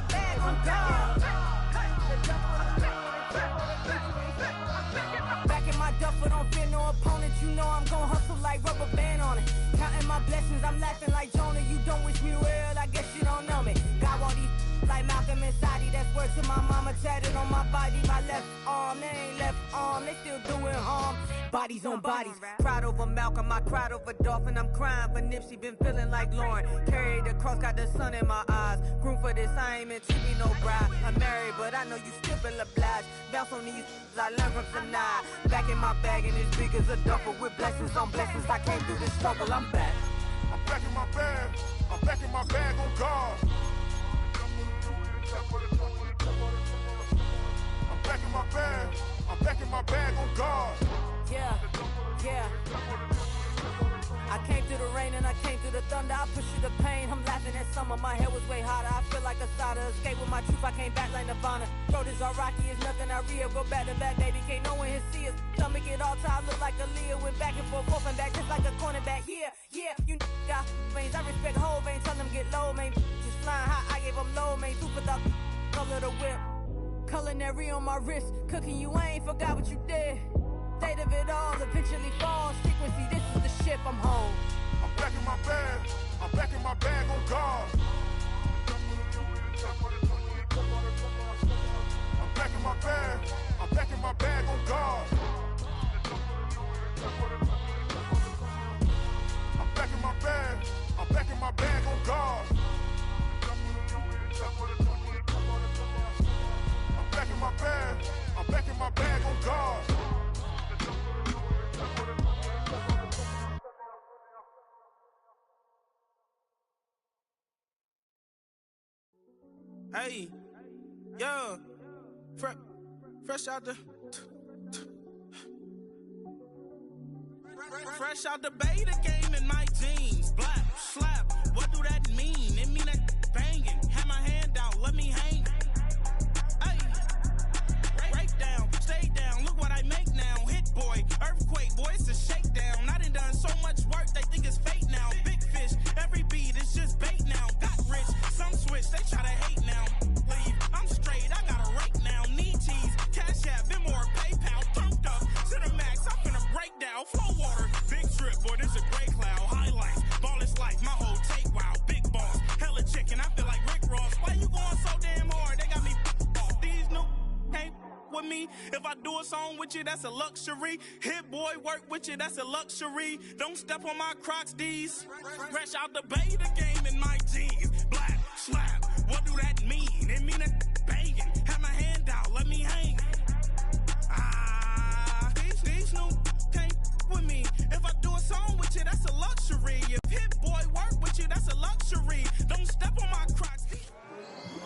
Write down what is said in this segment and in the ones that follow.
bag on God. Back in my duffel, don't fear no opponent. You know I'm gon' hustle like rubber band on it. Counting my blessings, I'm laughing like Jonah. You don't wish me well, I guess you don't know me. Got all these like Malcolm and Sadie. That's word to my mama, tatted on my body. My left arm, they ain't left arm, they still doing harm. Bodies on bodies, cried over Malcolm, I cried over Dolphin. I'm crying for Nipsey, been feeling like Lauren. Carried the cross, got the sun in my eyes. Groom for this, I ain't meant to be no bride. I'm married, but I know you still feel obliged. Bounce on these, I learned from tonight. Back in my bag and it's big as a duffel. With blessings on blessings, I came through this struggle, I'm back. I'm back in my bag, I'm back in my bag on God. I'm back in my bag, I'm back in my bag on God. Yeah, yeah. I came through the rain and I came through the thunder. I pushed through the pain, I'm laughing at summer. My head was way hotter, I feel like a cider. Escape with my truth, I came back like Nirvana. Throat is all rocky, it's nothing I real. Go back to back, baby, can't no one here see us. Stomach it all time, look like a Leah. Went back and forth and back, just like a cornerback. Yeah, yeah, you got veins, I respect whole veins. Tell them get low, man. Just flying high, I gave them low, man. Super the color the whip. Culinary on my wrist, cooking you, I ain't forgot what you did. State of it all, eventually falls. Frequency, this is the ship, I'm home. I'm back in my bag, I'm back in my bag on God. I'm back in my bag, I'm back in my bag on God. I'm back in my bag, I'm back in my bag on God. I'm back in my bag, I'm back in my bag on God. Hey, yo, fresh out the beta game in my jeans. Black, slap, what do that mean? It mean that banging. Have my hand out, let me hang. Hey, break down, stay down, look what I make now. Hit boy, earthquake, boy, it's a shakedown. I done so much work, they think it's fake now. Big fish, every beat is just bait now. Got rich, some switch, they try to hate now. Leave, I'm straight, I got a rake now. Need cheese, cash app, Venmo or PayPal. Turned up to the max, I'm finna break down. Flow water, big trip, boy, this a gray cloud. Highlights, ball is life, my whole take, wow. Big boss, hella chicken, I feel like Rick Ross. Why you going so damn hard? They got me off. These new can't with me. If I do a song with you, that's a luxury. Hit boy, work with you, that's a luxury. Don't step on my Crocs, D's. Fresh out the beta game in my jeans. Black, slap, what do that mean? It mean that banging. Have my hand out, let me hang. These new can't with me. If I do a song with you, that's a luxury. If hit boy, work with you, that's a luxury. Don't step on my Crocs.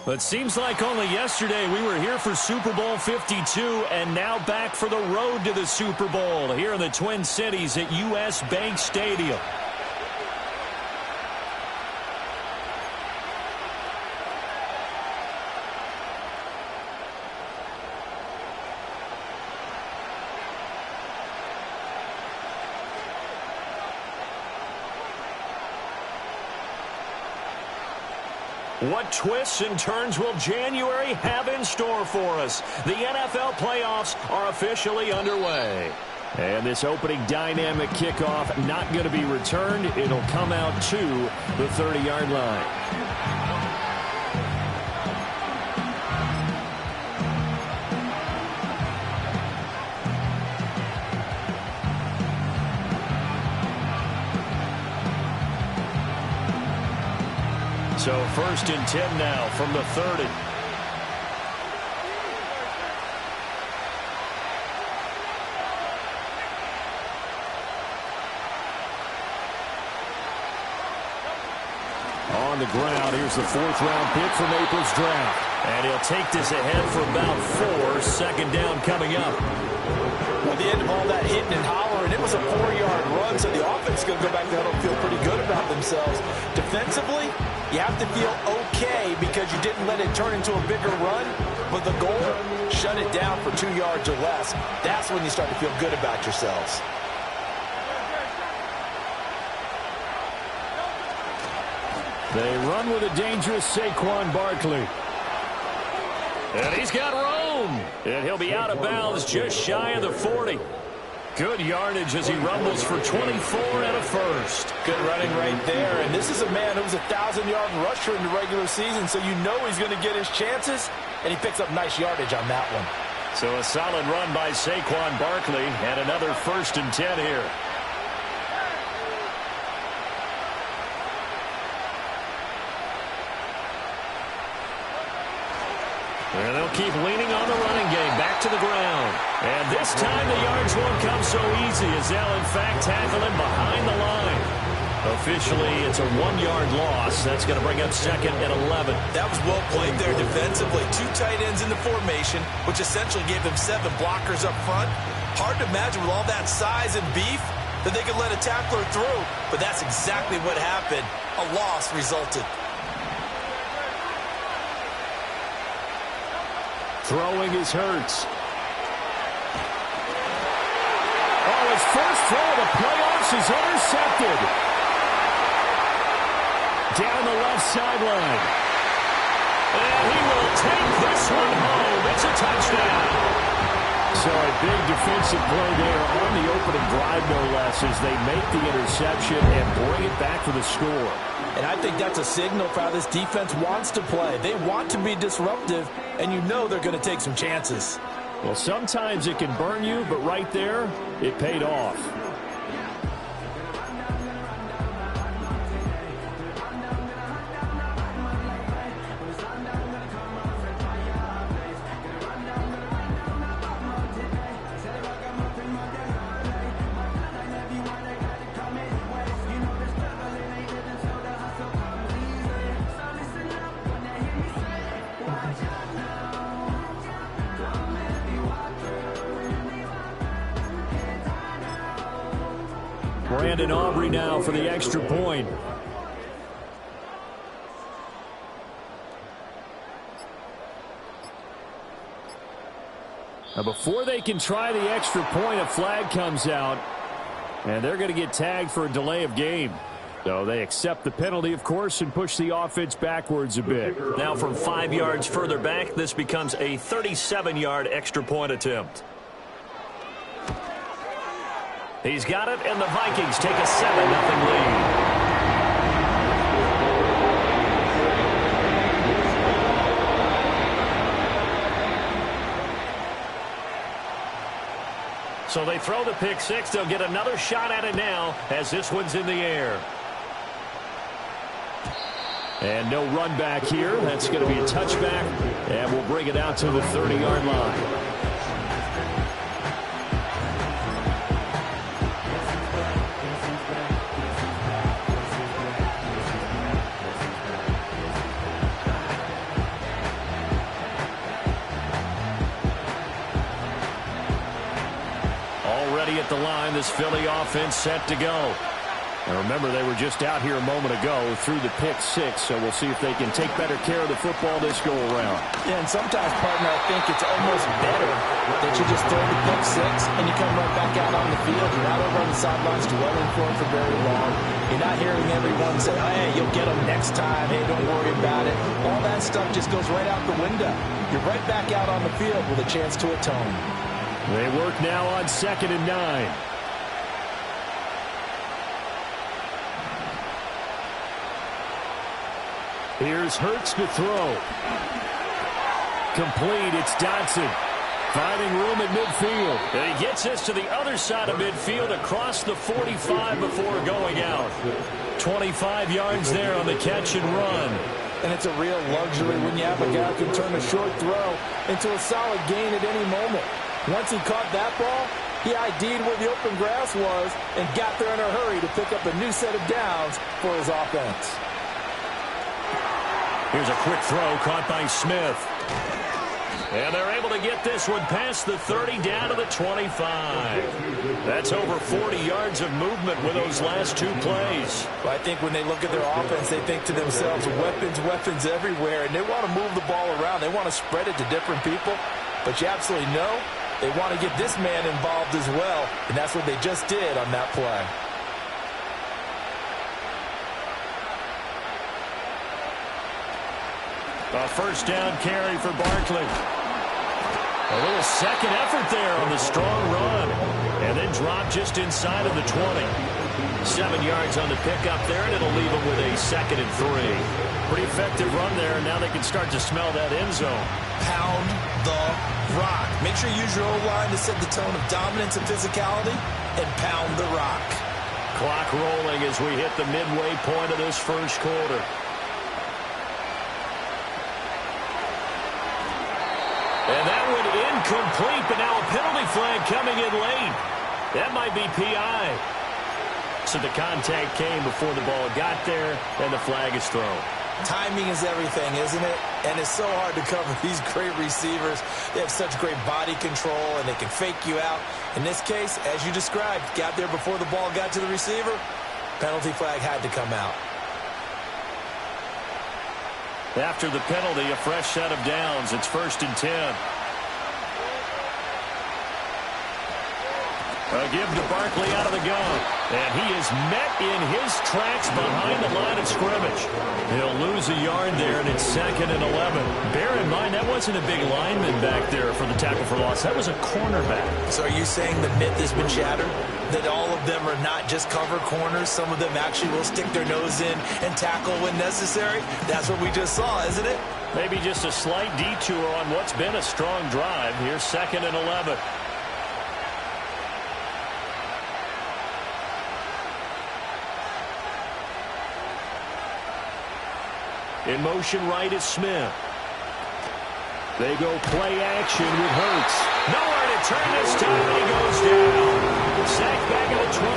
But seems like only yesterday we were here for Super Bowl 52 and now back for the road to the Super Bowl here in the Twin Cities at US Bank Stadium. What twists and turns will January have in store for us? The NFL playoffs are officially underway. And this opening dynamic kickoff not going to be returned. It'll come out to the 30-yard line. So 1st and 10 now from the 30. On the ground, here's the 4th-round pick from April's draft. And he'll take this ahead for about 4. 2nd down coming up. At the end of all that hitting and hollering, it was a 4-yard run, so the offense is going to go back to huddle and feel pretty good about themselves. Defensively, you have to feel okay because you didn't let it turn into a bigger run, but the goal, shut it down for 2 yards or less. That's when you start to feel good about yourselves. They run with a dangerous Saquon Barkley. And he's got room. And he'll be out of bounds just shy of the 40. Good yardage as he rumbles for 24 and a first. Good running right there. And this is a man who was a 1,000-yard rusher in the regular season, so you know he's going to get his chances. And he picks up nice yardage on that one. So a solid run by Saquon Barkley and another 1st and 10 here. And they'll keep leaning on the running game. Back to the ground. And this time the yards won't come so easy as they'll in fact tackle him behind the line. Officially, it's a 1-yard loss. That's going to bring up 2nd and 11. That was well played there defensively. 2 tight ends in the formation, which essentially gave them 7 blockers up front. Hard to imagine with all that size and beef that they could let a tackler through. But that's exactly what happened. A loss resulted. Throwing is Hurts. Oh, his first throw of the playoffs is intercepted. Down the left sideline. And he will take this one home. It's a touchdown. So a big defensive play there on the opening drive, no less, as they make the interception and bring it back for the score. And I think that's a signal for how this defense wants to play. They want to be disruptive, and you know they're going to take some chances. Well, sometimes it can burn you, but right there, it paid off. Brandon Aubrey now for the extra point. Now before they can try the extra point, a flag comes out, and they're going to get tagged for a delay of game. So they accept the penalty, of course, and push the offense backwards a bit. Now from 5 yards further back, this becomes a 37-yard extra point attempt. He's got it, and the Vikings take a 7-0 lead. So they throw the pick six. They'll get another shot at it now as this one's in the air. And no run back here. That's going to be a touchback, and we'll bring it out to the 30-yard line. At the line, this Philly offense set to go. And remember, they were just out here a moment ago through the pick six, so we'll see if they can take better care of the football this go around. Yeah, and sometimes, partner, I think it's almost better that you just throw the pick six and you come right back out on the field. You're not over on the sidelines dwelling for him for very long. You're not hearing everyone say, oh, hey, you'll get him next time. Hey, don't worry about it. All that stuff just goes right out the window. You're right back out on the field with a chance to atone. They work now on 2nd and 9. Here's Hurts to throw. Complete. It's Dotson. Finding room at midfield. And he gets this to the other side of midfield across the 45 before going out. 25 yards there on the catch and run. And it's a real luxury when you have a guy who can turn a short throw into a solid gain at any moment. Once he caught that ball, he ID'd where the open grass was and got there in a hurry to pick up a new set of downs for his offense. Here's a quick throw caught by Smith. And they're able to get this one past the 30 down to the 25. That's over 40 yards of movement with those last 2 plays. Well, I think when they look at their offense, they think to themselves, weapons everywhere, and they want to move the ball around. They want to spread it to different people. But you absolutely know they want to get this man involved as well, and that's what they just did on that play. A first down carry for Barkley. A little second effort there on the strong run. And then drop just inside of the 20. 7 yards on the pickup there, and it'll leave them with a 2nd and 3. Pretty effective run there, and now they can start to smell that end zone. Pound the rock. Make sure you use your O-line to set the tone of dominance and physicality, and pound the rock. Clock rolling as we hit the midway point of this first quarter. And that one incomplete, but now a penalty flag coming in late. That might be PI. So the contact came before the ball got there, and the flag is thrown. Timing is everything, isn't it? And it's so hard to cover these great receivers. They have such great body control, and they can fake you out. In this case, as you described, got there before the ball got to the receiver. Penalty flag had to come out. After the penalty, a fresh set of downs. It's 1st and 10. A give to Barkley out of the gun. And he is met in his tracks behind the line of scrimmage. He'll lose a yard there, and it's 2nd and 11. Bear in mind, that wasn't a big lineman back there for the tackle for loss. That was a cornerback. So are you saying the myth has been shattered? That all of them are not just cover corners? Some of them actually will stick their nose in and tackle when necessary? That's what we just saw, isn't it? Maybe just a slight detour on what's been a strong drive. Here's 2nd and 11. In motion right is Smith. They go play action with Hurts. Nowhere to turn this time, and he goes down. Sacked back at the 29.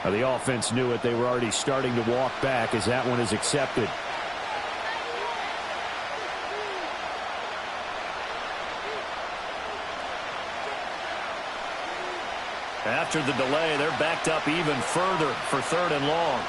The offense knew it. They were already starting to walk back as that one is accepted. After the delay, they're backed up even further for 3rd and long.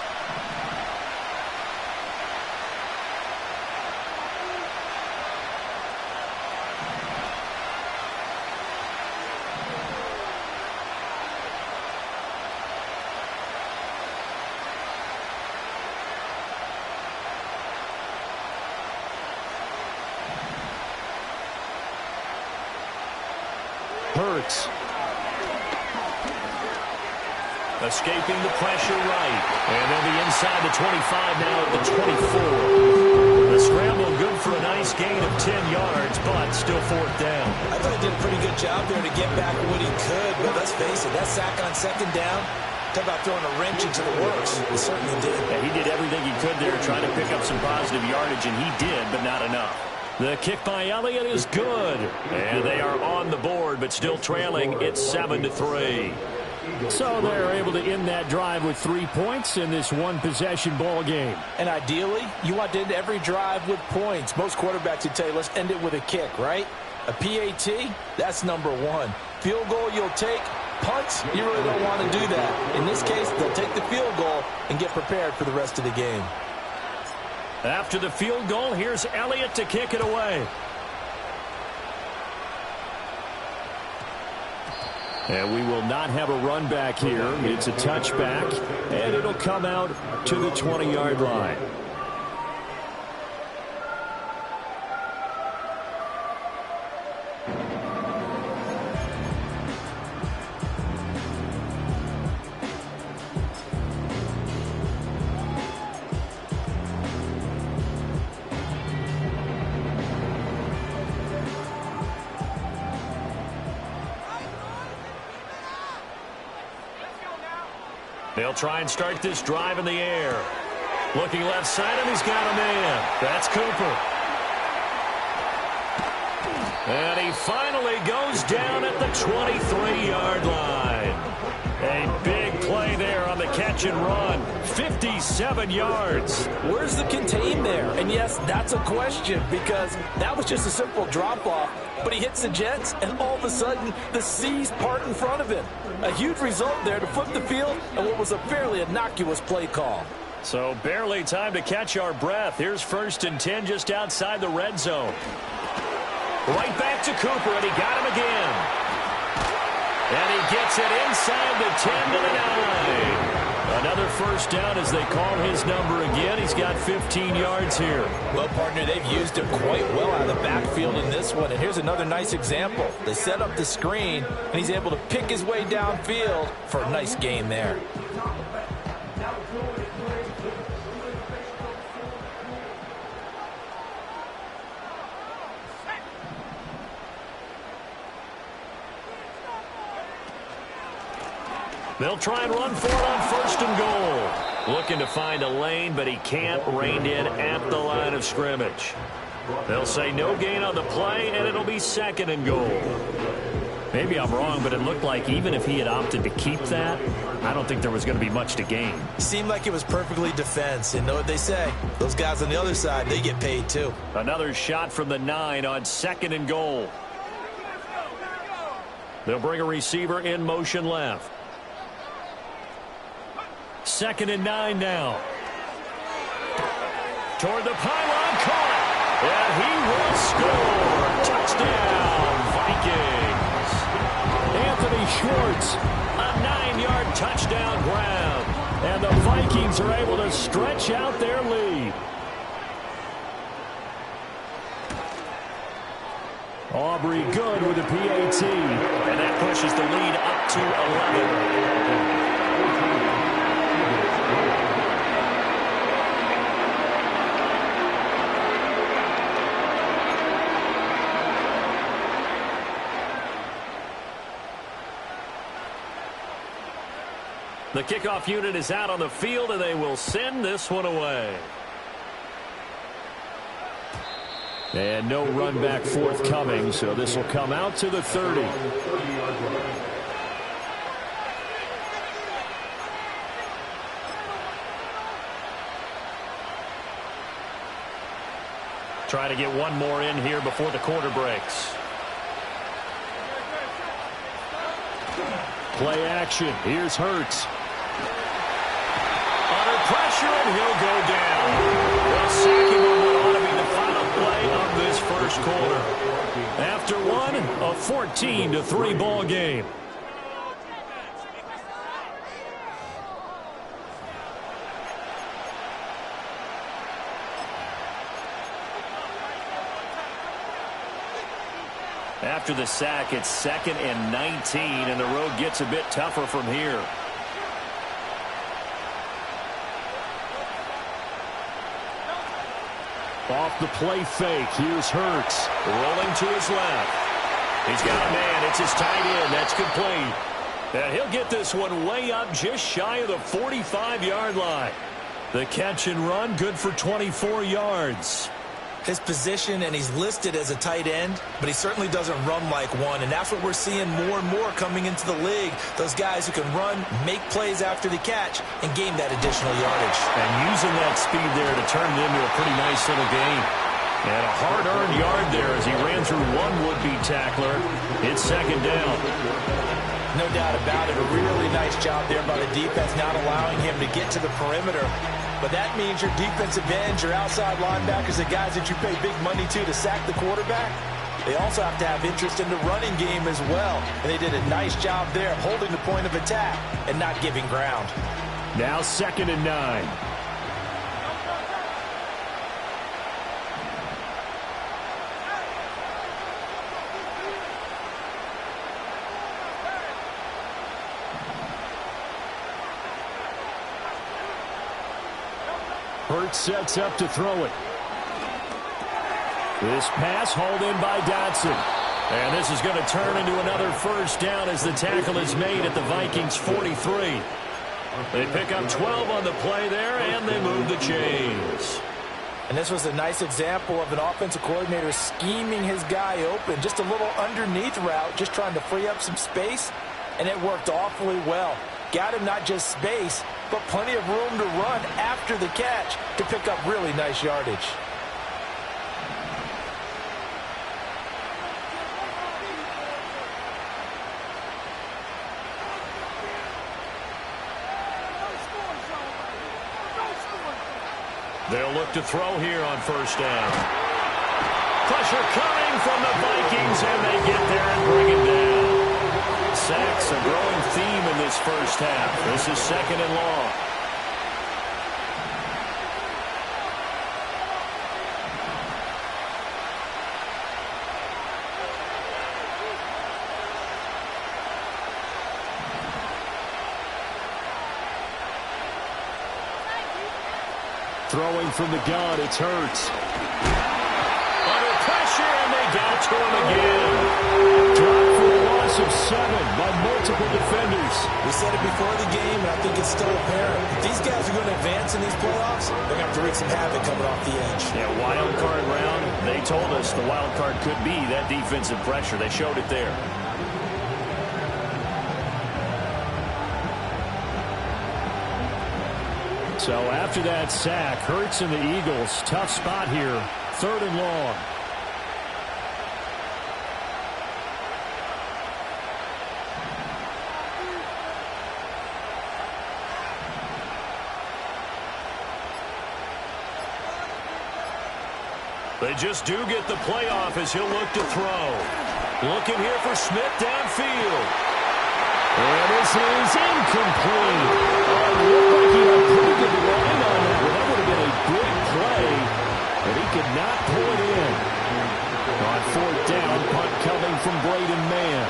Hurts. Escaping the pressure right. And they'll be inside the 25 now at the 24. The scramble good for a nice gain of 10 yards, but still 4th down. I thought he did a pretty good job there to get back what he could, but let's face it, that sack on 2nd down, talk about throwing a wrench into the works. He certainly did. Yeah, he did everything he could there trying to pick up some positive yardage, and he did, but not enough. The kick by Elliott is good. And they are on the board, but still trailing. It's 7-3. So they're able to end that drive with 3 points in this one-possession ball game. And ideally, you want to end every drive with points. Most quarterbacks would tell you, let's end it with a kick, right? A PAT, that's number 1. Field goal you'll take. Punts, you really don't want to do that. In this case, they'll take the field goal and get prepared for the rest of the game. After the field goal, here's Elliott to kick it away. And we will not have a run back here. It's a touchback, and it'll come out to the 20-yard line. They'll try and start this drive in the air. Looking left side, and he's got a man. That's Cooper. And he finally goes down at the 23-yard line. A big play there on the catch and run. 57 yards. Where's the contain there? And yes, that's a question because that was just a simple drop-off. But he hits the Jets, and all of a sudden, the seas part in front of him. A huge result there to flip the field and what was a fairly innocuous play call. So barely time to catch our breath. Here's 1st and 10 just outside the red zone. Right back to Cooper, and he got him again. And he gets it inside the 10 to the 9. Another 1st down as they call his number again. He's got 15 yards here. Well, partner, they've used him quite well out of the backfield in this one. And here's another nice example. They set up the screen, and he's able to pick his way downfield for a nice gain there. They'll try and run for it on 1st and goal. Looking to find a lane, but he can't rein in at the line of scrimmage. They'll say no gain on the play, and it'll be 2nd and goal. Maybe I'm wrong, but it looked like even if he had opted to keep that, I don't think there was going to be much to gain. Seemed like it was perfectly defense. And know what they say? Those guys on the other side, they get paid too. Another shot from the 9 on 2nd and goal. They'll bring a receiver in motion left. 2nd and 9 now. Toward the pylon, caught. And he will score. Touchdown, Vikings. Anthony Schwartz, a 9-yard touchdown grab. And the Vikings are able to stretch out their lead. Aubrey good with the PAT. And that pushes the lead up to 11. The kickoff unit is out on the field, and they will send this one away. And no run back forthcoming, so this will come out to the 30. Try to get one more in here before the quarter breaks. Play action. Here's Hurts. Under pressure, and he'll go down. They'll sack him on what ought to be the final play of this 1st quarter. After one, a 14-3 ball game. After the sack, it's 2nd and 19, and the road gets a bit tougher from here. Off the play fake, here's Hurts. Rolling to his left. He's got a man, it's his tight end, that's complete. And he'll get this one way up just shy of the 45-yard line. The catch and run, good for 24 yards. His position, and he's listed as a tight end, but he certainly doesn't run like one, and that's what we're seeing more and more coming into the league. Those guys who can run, make plays after the catch, and gain that additional yardage. And using that speed there to turn it into a pretty nice little gain. And a hard-earned yard there as he ran through one would-be tackler. It's 2nd down. No doubt about it. A really nice job there by the defense, not allowing him to get to the perimeter. But that means your defensive ends, your outside linebackers, the guys that you pay big money to sack the quarterback, they also have to have interest in the running game as well. And they did a nice job there of holding the point of attack and not giving ground. Now 2nd and 9. Hurts sets up to throw it. This pass hauled in by Dotson. And this is going to turn into another 1st down as the tackle is made at the Vikings 43. They pick up 12 on the play there, and they move the chains. And this was a nice example of an offensive coordinator scheming his guy open. Just a little underneath route, just trying to free up some space, and it worked awfully well. Got him not just space, but plenty of room to run after the catch to pick up really nice yardage. They'll look to throw here on first down. Pressure coming from the Vikings, and they get there and bring it down. Sacks, a growing theme in this first half. This is 2nd and long. Throwing from the gun, it's Hurts. Under pressure, and they got to him again. Dropped for a loss of 7 by multiple defenders. We said it before the game, and I think it's still apparent. If these guys are going to advance in these playoffs, they're going to have to wreak some havoc coming off the edge. Yeah, wild card round. They told us the wild card could be that defensive pressure. They showed it there. So after that sack, Hurts and the Eagles, tough spot here, 3rd and long. They just do get the playoff as he'll look to throw. Looking here for Smith downfield. And this is incomplete. It looked like he had pretty good line on that. Well, that would have been a big play, but he could not pull it in. On 4th down, punt coming from Braden Mann.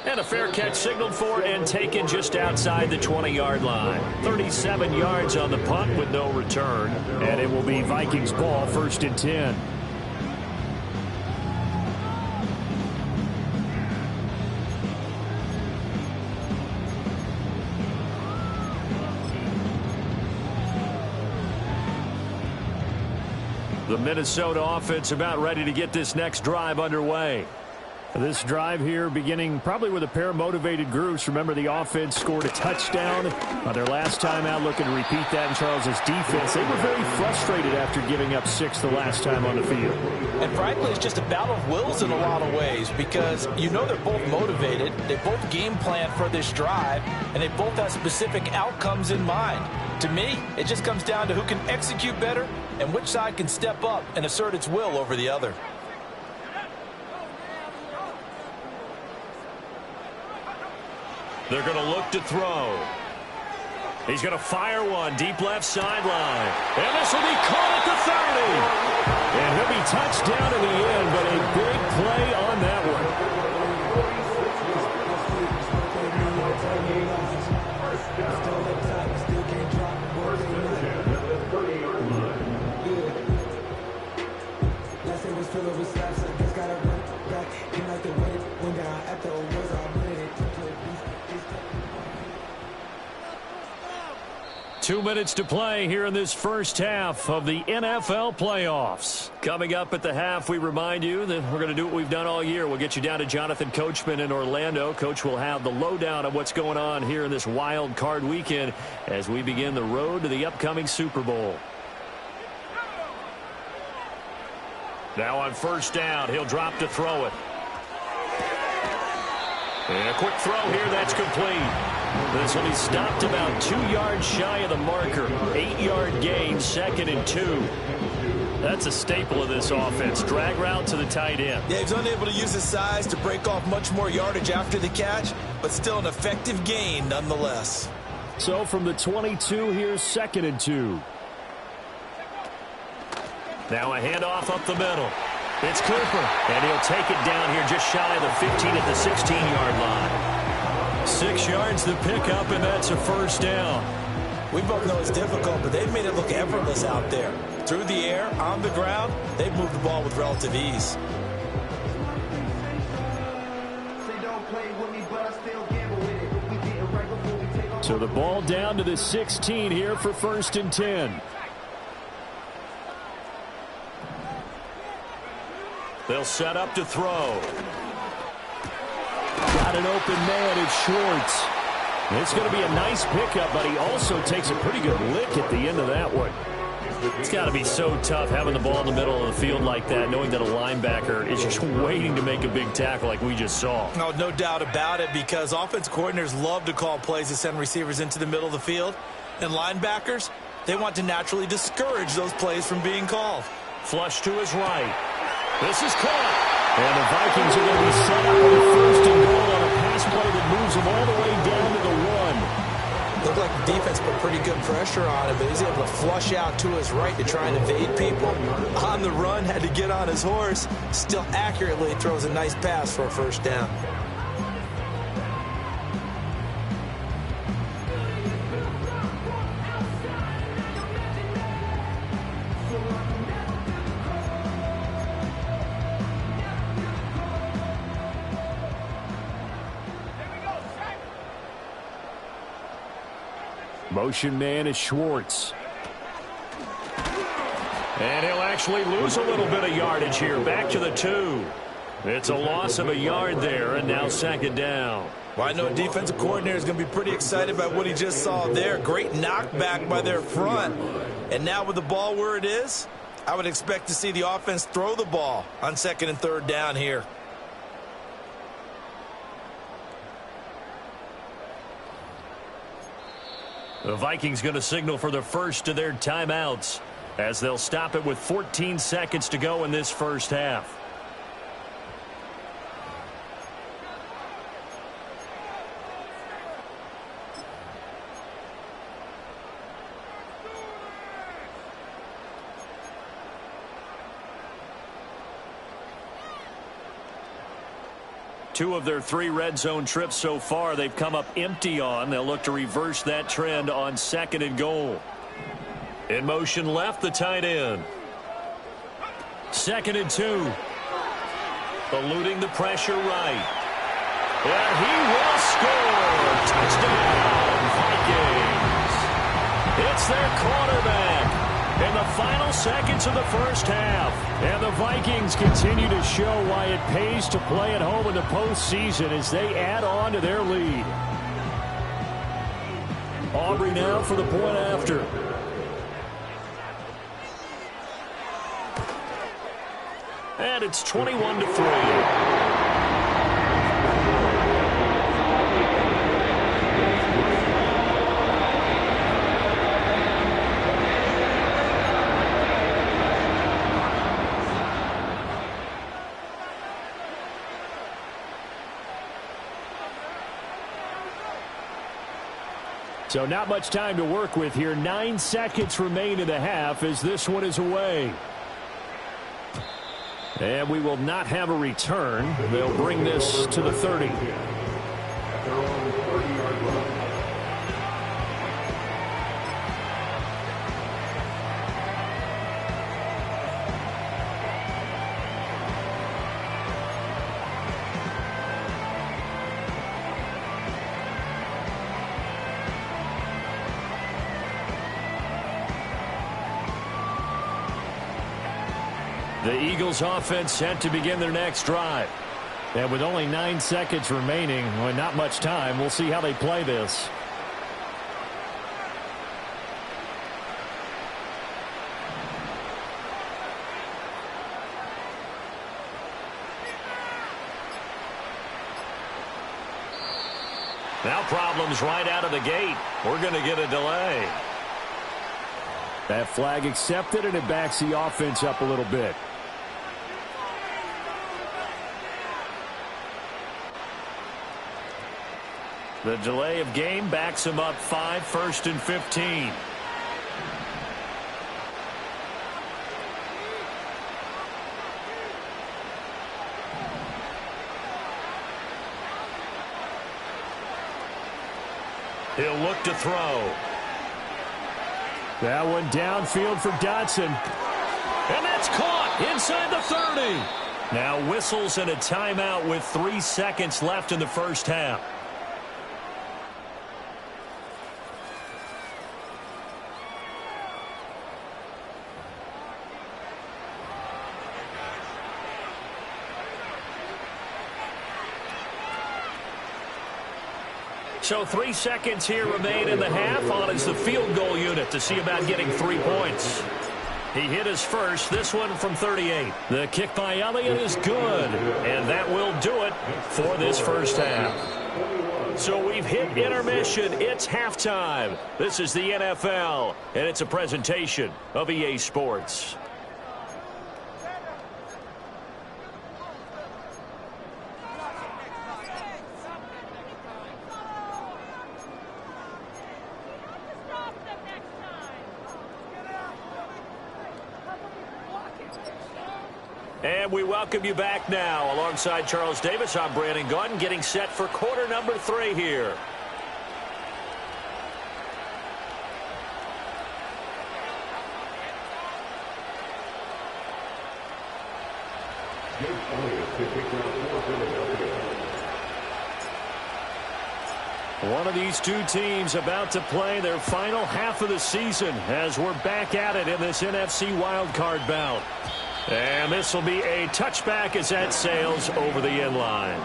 And a fair catch signaled for and taken just outside the 20-yard line. 37 yards on the punt with no return. And it will be Vikings ball, 1st and 10. The Minnesota offense about ready to get this next drive underway. This drive here beginning probably with a pair of motivated groups. Remember, the offense scored a touchdown on their last time out, looking to repeat that in Charles's defense. They were very frustrated after giving up 6 the last time on the field. And frankly, it's just a battle of wills in a lot of ways because you know they're both motivated. They both game plan for this drive, and they both have specific outcomes in mind. To me, it just comes down to who can execute better and which side can step up and assert its will over the other. They're going to look to throw. He's going to fire one deep left sideline. And this will be caught at the 30. And he'll be touched down in the end, but a big play on that one. 2 minutes to play here in this first half of the NFL playoffs. Coming up at the half, we remind you that we're going to do what we've done all year. We'll get you down to Jonathan Coachman in Orlando. Coach will have the lowdown of what's going on here in this wild card weekend as we begin the road to the upcoming Super Bowl. Now on first down, he'll drop to throw it. And a quick throw here, that's complete. This will be stopped about 2 yards shy of the marker. 8-yard gain, 2nd and 2. That's a staple of this offense. Drag route to the tight end. Yeah, he's unable to use his size to break off much more yardage after the catch, but still an effective gain nonetheless. So from the 22, here's 2nd and 2. Now a handoff up the middle. It's Cooper, and he'll take it down here just shy of the 15 at the 16-yard line. 6 yards to pick up, and that's a first down. We both know it's difficult, but they've made it look effortless out there. Through the air, on the ground, they've moved the ball with relative ease. So the ball down to the 16 here for 1st and 10. They'll set up to throw. Got an open man. It's Schwartz. It's going to be a nice pickup, but he also takes a pretty good lick at the end of that one. It's got to be so tough having the ball in the middle of the field like that, knowing that a linebacker is just waiting to make a big tackle like we just saw. No doubt about it, because offense coordinators love to call plays to send receivers into the middle of the field. And linebackers, they want to naturally discourage those plays from being called. Flush to his right. This is caught. And the Vikings are going to be set up with 1st and goal on a pass play that moves them all the way down to the 1. Looked like the defense put pretty good pressure on him, but he's able to flush out to his right to try and evade people. On the run, had to get on his horse. Still accurately throws a nice pass for a 1st down. Motion man is Schwartz. And he'll actually lose a little bit of yardage here. Back to the 2. It's a loss of a yard there, and now 2nd down. Well, I know a defensive coordinator is going to be pretty excited about what he just saw there. Great knockback by their front. And now with the ball where it is, I would expect to see the offense throw the ball on 2nd and 3rd down here. The Vikings going to signal for the first of their timeouts as they'll stop it with 14 seconds to go in this 1st half. Two of their 3 red zone trips so far, they've come up empty on. They'll look to reverse that trend on 2nd and goal. In motion left, the tight end. 2nd and 2. Eluding the pressure right. And he will score. Touchdown, Vikings. It's their quarterback in the final seconds of the 1st half. And the Vikings continue to show why it pays to play at home in the postseason as they add on to their lead. Aubrey now for the point after. And it's 21-3. So not much time to work with here. 9 seconds remain in the half as this one is away. And we will not have a return. They'll bring this to the 30. The Eagles offense set to begin their next drive. And with only 9 seconds remaining, well, not much time, we'll see how they play this. Now problems right out of the gate. We're going to get a delay. That flag accepted, and it backs the offense up a little bit. The delay of game backs him up 5, 1st and 15. He'll look to throw. That one downfield for Dotson. And that's caught inside the 30. Now whistles and a timeout with 3 seconds left in the 1st half. So 3 seconds here remain in the half. On is the field goal unit to see about getting 3 points. He hit his first, this one from 38. The kick by Elliott is good, and that will do it for this first half. So we've hit intermission. It's halftime. This is the NFL, and it's a presentation of EA Sports. And we welcome you back now. Alongside Charles Davis, I'm Brandon Gaudin, getting set for quarter number 3 here. One of these two teams about to play their final half of the season as we're back at it in this NFC wildcard bout. And this will be a touchback as that sails over the end line.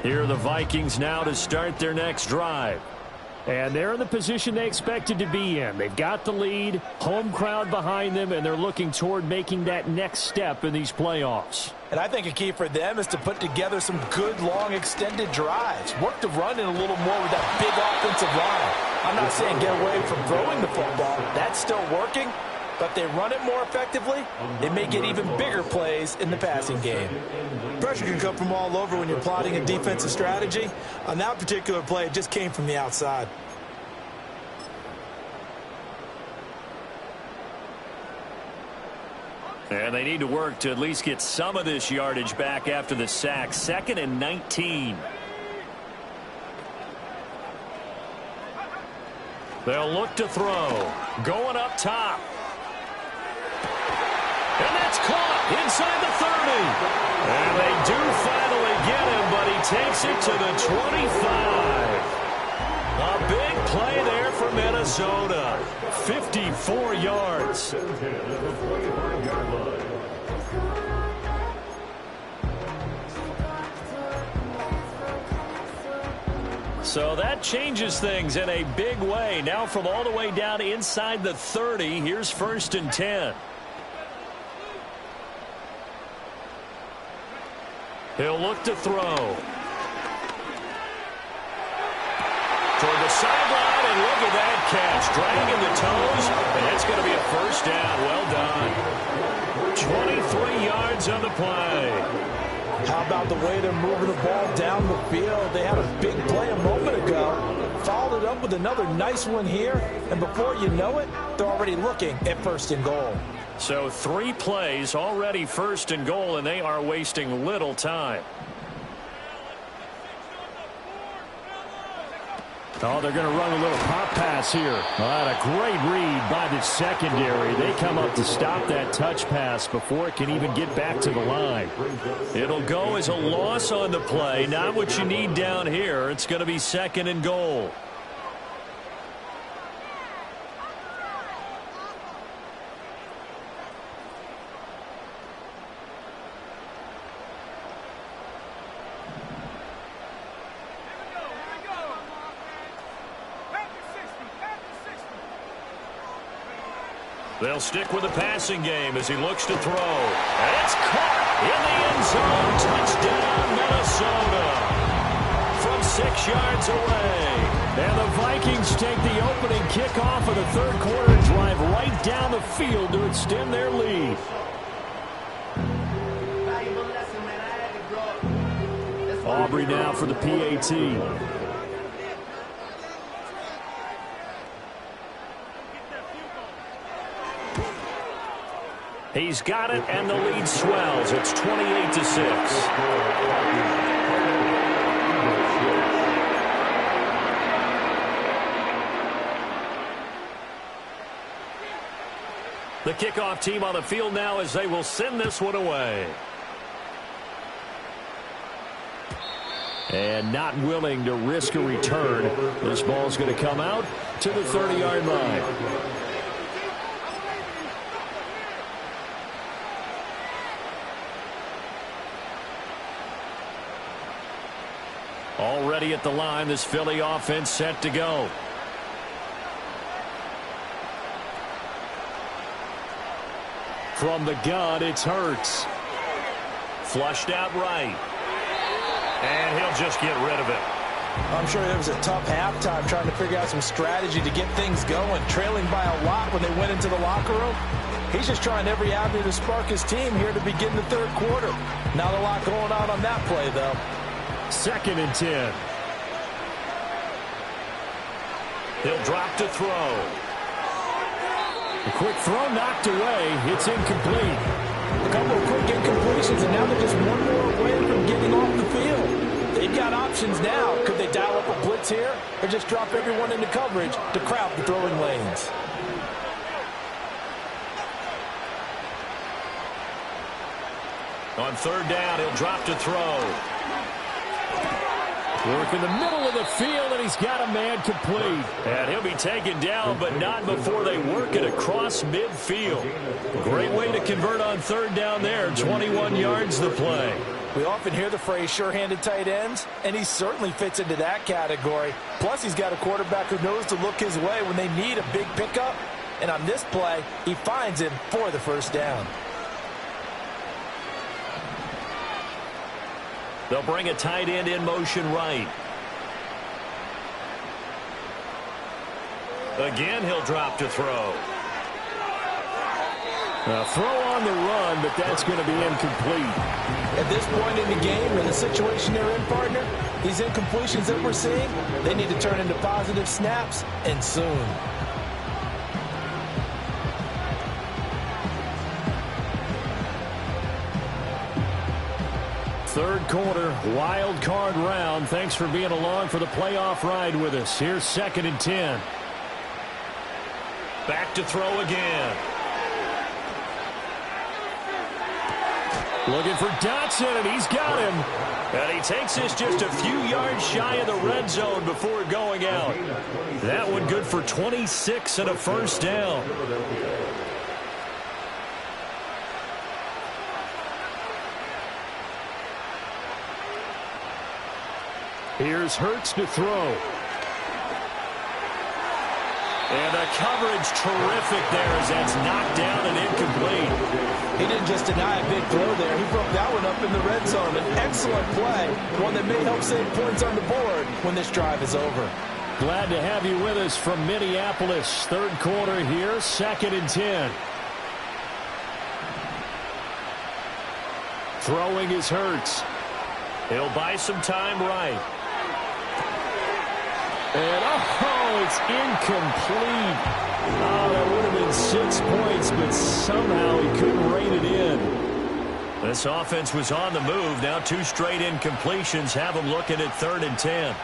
Here are the Vikings now to start their next drive. And they're in the position they expected to be in. They've got the lead, home crowd behind them, and they're looking toward making that next step in these playoffs. And I think a key for them is to put together some good, long, extended drives. Work the run in a little more with that big offensive line. I'm not saying get away from throwing the football. That's still working. But they run it more effectively, they may get even bigger plays in the passing game. Pressure can come from all over when you're plotting a defensive strategy. On that particular play, it just came from the outside. And they need to work to at least get some of this yardage back after the sack. 2nd and 19. They'll look to throw. Going up top. And that's caught inside the 30. And they do finally get him, but he takes it to the 25. A big play there for Minnesota. 54 yards. So that changes things in a big way. Now from all the way down inside the 30, here's 1st and 10. He'll look to throw. Toward the sideline, and look at that catch. Dragging the toes, and it's going to be a first down. Well done. 23 yards on the play. How about the way they're moving the ball down the field? They had a big play a moment ago. Followed it up with another nice one here. And before you know it, they're already looking at 1st and goal. So 3 plays already 1st and goal, and they are wasting little time. Oh, they're going to run a little pop pass here. Well, a great read by the secondary. They come up to stop that touch pass before it can even get back to the line. It'll go as a loss on the play. Not what you need down here. It's going to be 2nd and goal. They'll stick with the passing game as he looks to throw. And it's caught in the end zone. Touchdown, Minnesota. From 6 yards away. And the Vikings take the opening kickoff of the 3rd quarter and drive right down the field to extend their lead. Aubrey now for the PAT. He's got it, and the lead swells. It's 28-6. The kickoff team on the field now as they will send this one away. And not willing to risk a return. This ball's going to come out to the 30-yard line. Already at the line, this Philly offense set to go. From the gun, it's Hurts. Flushed out right. And he'll just get rid of it. I'm sure it was a tough halftime trying to figure out some strategy to get things going. Trailing by a lot when they went into the locker room. He's just trying every avenue to spark his team here to begin the third quarter. Not a lot going on that play, though. 2nd and 10. He'll drop to throw. A quick throw knocked away. It's incomplete. A couple of quick incompletions, and now they're just one more away from getting off the field. They've got options now. Could they dial up a blitz here or just drop everyone into coverage to crowd the throwing lanes? On 3rd down, he'll drop to throw. Work in the middle of the field, and he's got a man complete. And he'll be taken down, but not before they work it across midfield. Great way to convert on 3rd down there. 21 yards the play. We often hear the phrase sure-handed tight ends, and he certainly fits into that category. Plus, he's got a quarterback who knows to look his way when they need a big pickup. And on this play, he finds him for the 1st down. They'll bring a tight end in motion right. Again, he'll drop to throw. A throw on the run, but that's going to be incomplete. At this point in the game, in the situation they're in, partner, these incompletions that we're seeing, they need to turn into positive snaps, and soon. Third quarter, wild card round. Thanks for being along for the playoff ride with us. Here's 2nd and 10. Back to throw again. Looking for Dotson, and he's got him. And he takes this just a few yards shy of the red zone before going out. That one good for 26 and a 1st down. Here's Hurts to throw. And the coverage terrific there as that's knocked down and incomplete. He didn't just deny a big throw there. He broke that one up in the red zone. An excellent play, one that may help save points on the board when this drive is over. Glad to have you with us from Minneapolis. Third quarter here, 2nd and 10. Throwing is Hurts. He'll buy some time right. And, it's incomplete. Oh, that would have been 6 points, but somehow he couldn't rein it in. This offense was on the move. Now 2 straight incompletions have them looking at 3rd and 10.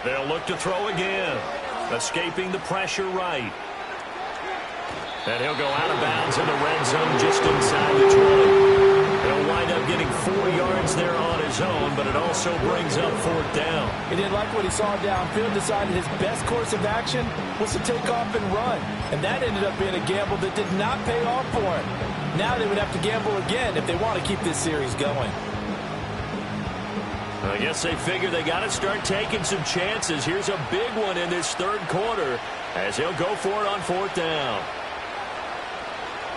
They'll look to throw again. Escaping the pressure right. And he'll go out of bounds in the red zone just inside the 20. He'll wind up getting 4 yards there on his own, but it also brings up 4th down. He didn't like what he saw downfield, decided his best course of action was to take off and run. And that ended up being a gamble that did not pay off for him. Now they would have to gamble again if they want to keep this series going. I guess they figure they got to start taking some chances. Here's a big one in this third quarter as he'll go for it on 4th down.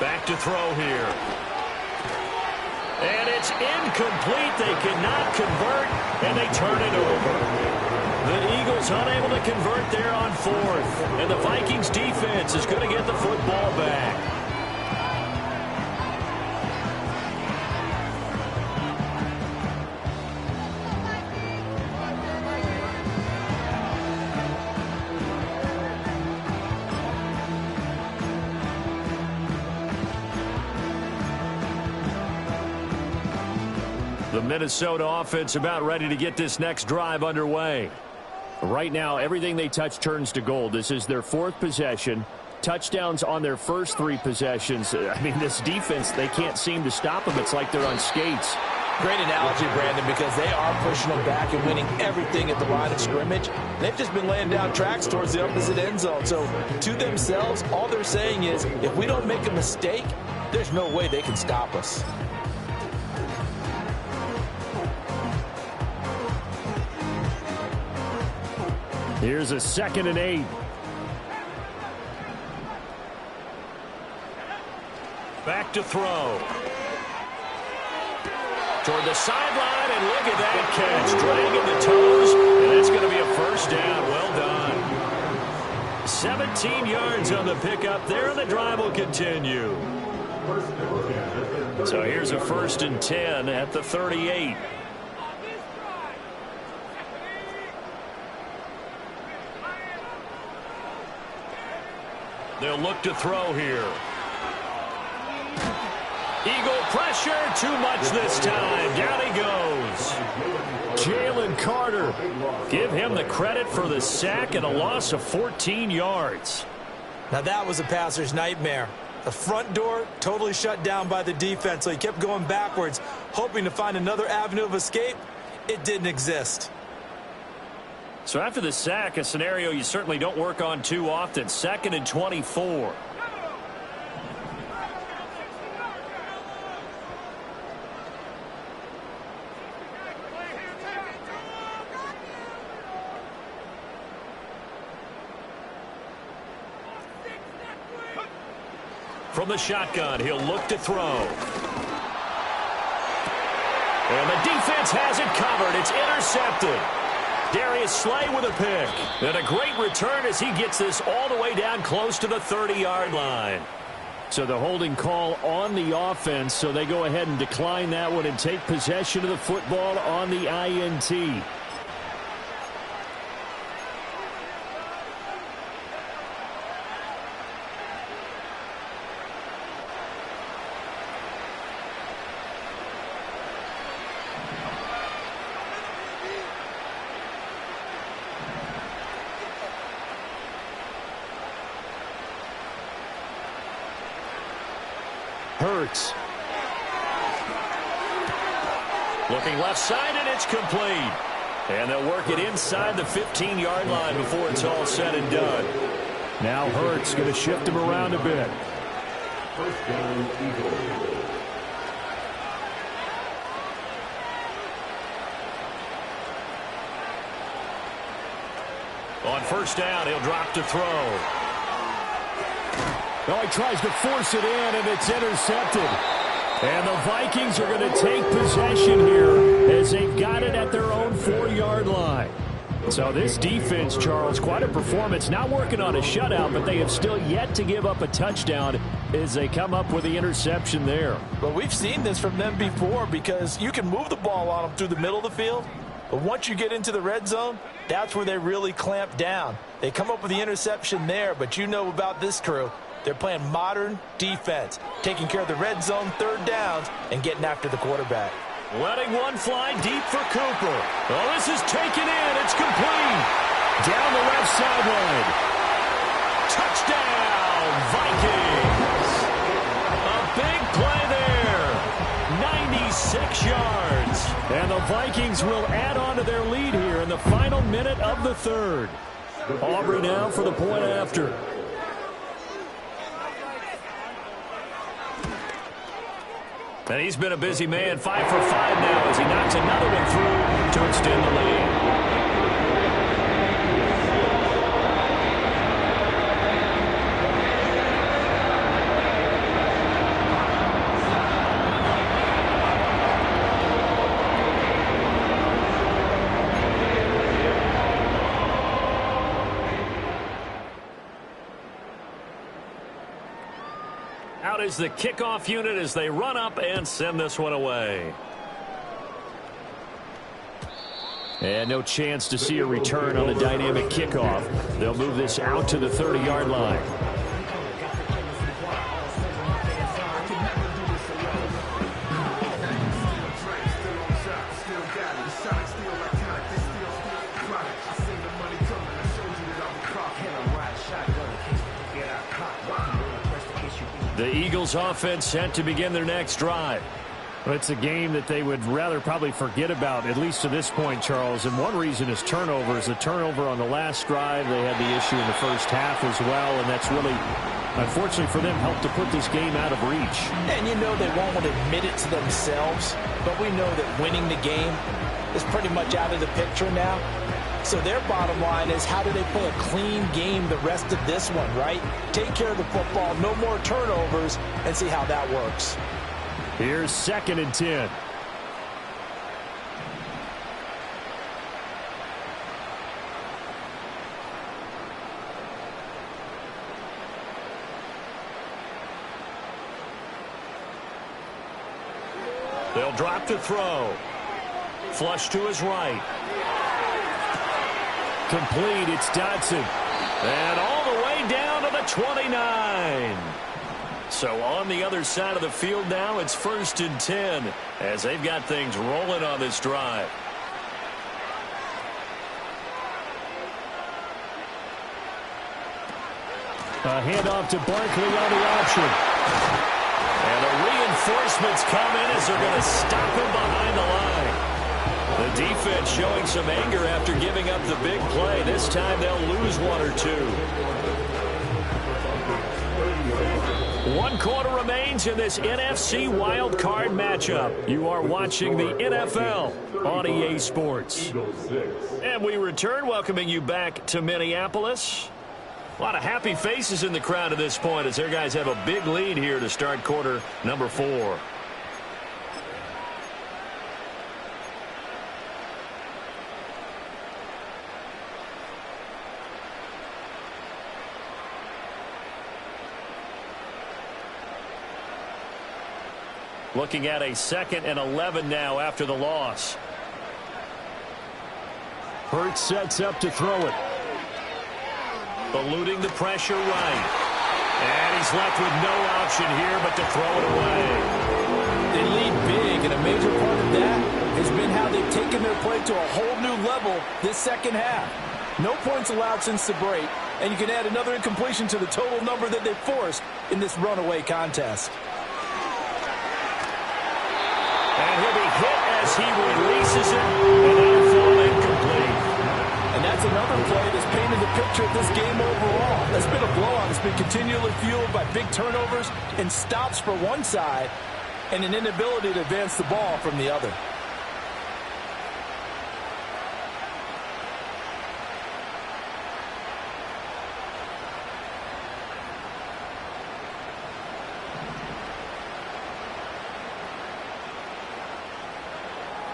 Back to throw here. And it's incomplete. They cannot convert, and they turn it over. The Eagles unable to convert there on 4th. And the Vikings defense is going to get the football back. The Minnesota offense about ready to get this next drive underway. Right now, everything they touch turns to gold. This is their 4th possession. Touchdowns on their first 3 possessions. I mean, this defense, they can't seem to stop them. It's like they're on skates. Great analogy, Brandon, because they are pushing them back and winning everything at the line of scrimmage. They've just been laying down tracks towards the opposite end zone. So to themselves, all they're saying is, if we don't make a mistake, there's no way they can stop us. Here's a 2nd and 8. Back to throw. Toward the sideline, and look at that catch. Dragging the toes, and that's going to be a first down. Well done. 17 yards on the pickup there, and the drive will continue. So here's a 1st and 10 at the 38. They'll look to throw here. Eagle pressure, too much this time. Down he goes. Jalen Carter. Give him the credit for the sack and a loss of 14 yards. Now that was a passer's nightmare. The front door totally shut down by the defense, so he kept going backwards, hoping to find another avenue of escape. It didn't exist. So after the sack, a scenario you certainly don't work on too often. 2nd and 24. From the shotgun, he'll look to throw. And the defense has it covered. It's intercepted. Darius Slay with a pick. And a great return as he gets this all the way down close to the 30-yard line. So the holding call on the offense, so they go ahead and decline that one and take possession of the football on the INT. Hurts. Looking left side, and it's complete. And they'll work it inside the 15-yard line before it's all said and done. Now Hurts going to shift him around a bit. First down, Eagles. On first down, he'll drop to throw. Well, he tries to force it in, and it's intercepted. And the Vikings are going to take possession here as they've got it at their own 4-yard line. So this defense, Charles, quite a performance. Not working on a shutout, but they have still yet to give up a touchdown as they come up with the interception there. But we've seen this from them before because you can move the ball on them through the middle of the field. But once you get into the red zone, that's where they really clamp down. They come up with the interception there, but you know about this crew. They're playing modern defense, taking care of the red zone 3rd downs and getting after the quarterback. Letting one fly deep for Cooper. Oh, this is taken in. It's complete. Down the left sideline. Touchdown, Vikings. A big play there. 96 yards. And the Vikings will add on to their lead here in the final minute of the 3rd. Aubrey now for the point after. And he's been a busy man, 5 for 5 now as he knocks another one through to extend the lead. Out is the kickoff unit as they run up and send this one away. And no chance to see a return on the dynamic kickoff. They'll move this out to the 30-yard line. The Eagles offense set to begin their next drive. It's a game that they would rather probably forget about, at least to this point, Charles. And one reason is turnovers. The turnover on the last drive, they had the issue in the first half as well, and that's really, unfortunately for them, helped to put this game out of reach. And you know they won't want to admit it to themselves, but we know that winning the game is pretty much out of the picture now. So their bottom line is, how do they play a clean game the rest of this one, right? Take care of the football, no more turnovers, and see how that works. Here's 2nd and 10. They'll drop to throw. Flush to his right. Complete. It's Dodson. And all the way down to the 29. So on the other side of the field now, it's 1st and 10 as they've got things rolling on this drive. A handoff to Barkley on the option. And the reinforcements come in as they're going to stop him behind the line. The defense showing some anger after giving up the big play. This time they'll lose one or two. 1 quarter remains in this NFC wild card matchup. You are watching the NFL on EA Sports. And we return, welcoming you back to Minneapolis. A lot of happy faces in the crowd at this point as their guys have a big lead here to start quarter number 4. Looking at a 2nd and 11 now after the loss. Hurts sets up to throw it. Eluding the pressure right. And he's left with no option here but to throw it away. They lead big, and a major part of that has been how they've taken their play to a whole new level this second half. No points allowed since the break, and you can add another incompletion to the total number that they've forced in this runaway contest. And he'll be hit as he releases it, and that'll fall incomplete. And that's another play that's painted the picture of this game overall. That's been a blowout. It's been continually fueled by big turnovers and stops for one side and an inability to advance the ball from the other.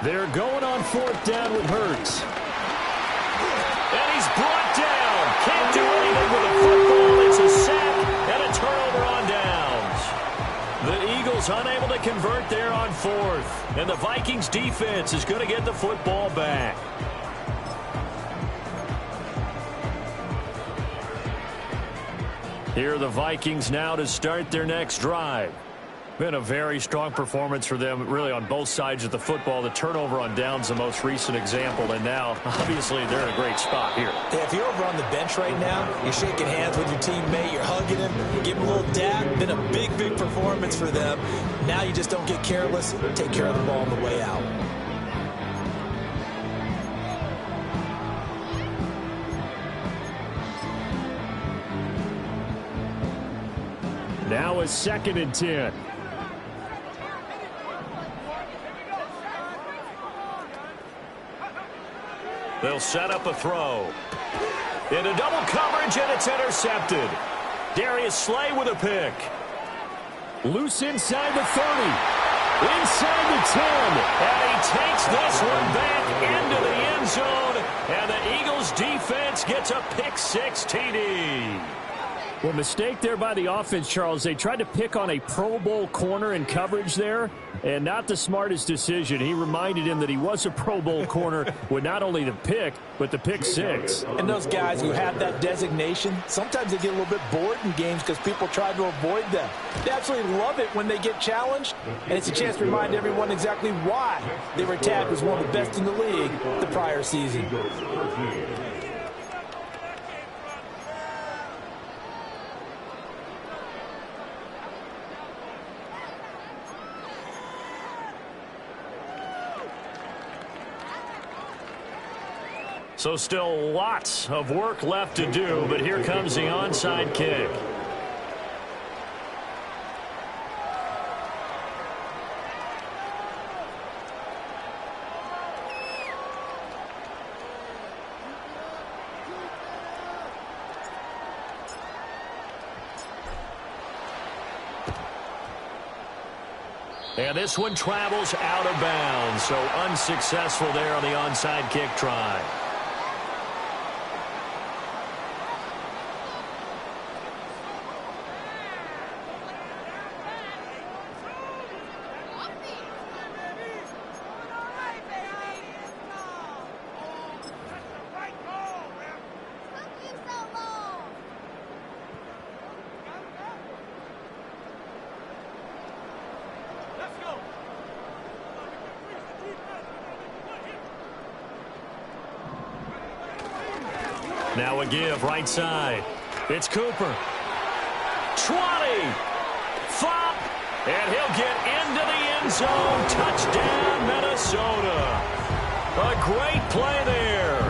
They're going on 4th down with Hurts. And he's brought down. Can't do anything with the football. It's a sack and a turnover on downs. The Eagles unable to convert there on 4th. And the Vikings defense is going to get the football back. Here are the Vikings now to start their next drive. Been a very strong performance for them, really, on both sides of the football. The turnover on downs, the most recent example, and now, obviously, they're in a great spot here. Yeah, if you're over on the bench right now, you're shaking hands with your teammate, you're hugging him, giving him a little dab. Been a big, big performance for them. Now you just don't get careless. Take care of the ball on the way out. Now a 2nd and 10. They'll set up a throw. Into double coverage, and it's intercepted. Darius Slay with a pick. Loose inside the 30. Inside the 10. And he takes this one back into the end zone. And the Eagles defense gets a pick 6 TD. Well, mistake there by the offense, Charles. They tried to pick on a Pro Bowl corner in coverage there, and not the smartest decision. He reminded him that he was a Pro Bowl corner with not only the pick, but the pick 6. And those guys who have that designation, sometimes they get a little bit bored in games because people try to avoid them. They absolutely love it when they get challenged, and it's a chance to remind everyone exactly why they were tagged as one of the best in the league the prior season. So still lots of work left to do, but here comes the onside kick. And this one travels out of bounds, so unsuccessful there on the onside kick try. Now a give right side. It's Cooper. 20. Fop. And he'll get into the end zone. Touchdown, Minnesota. A great play there.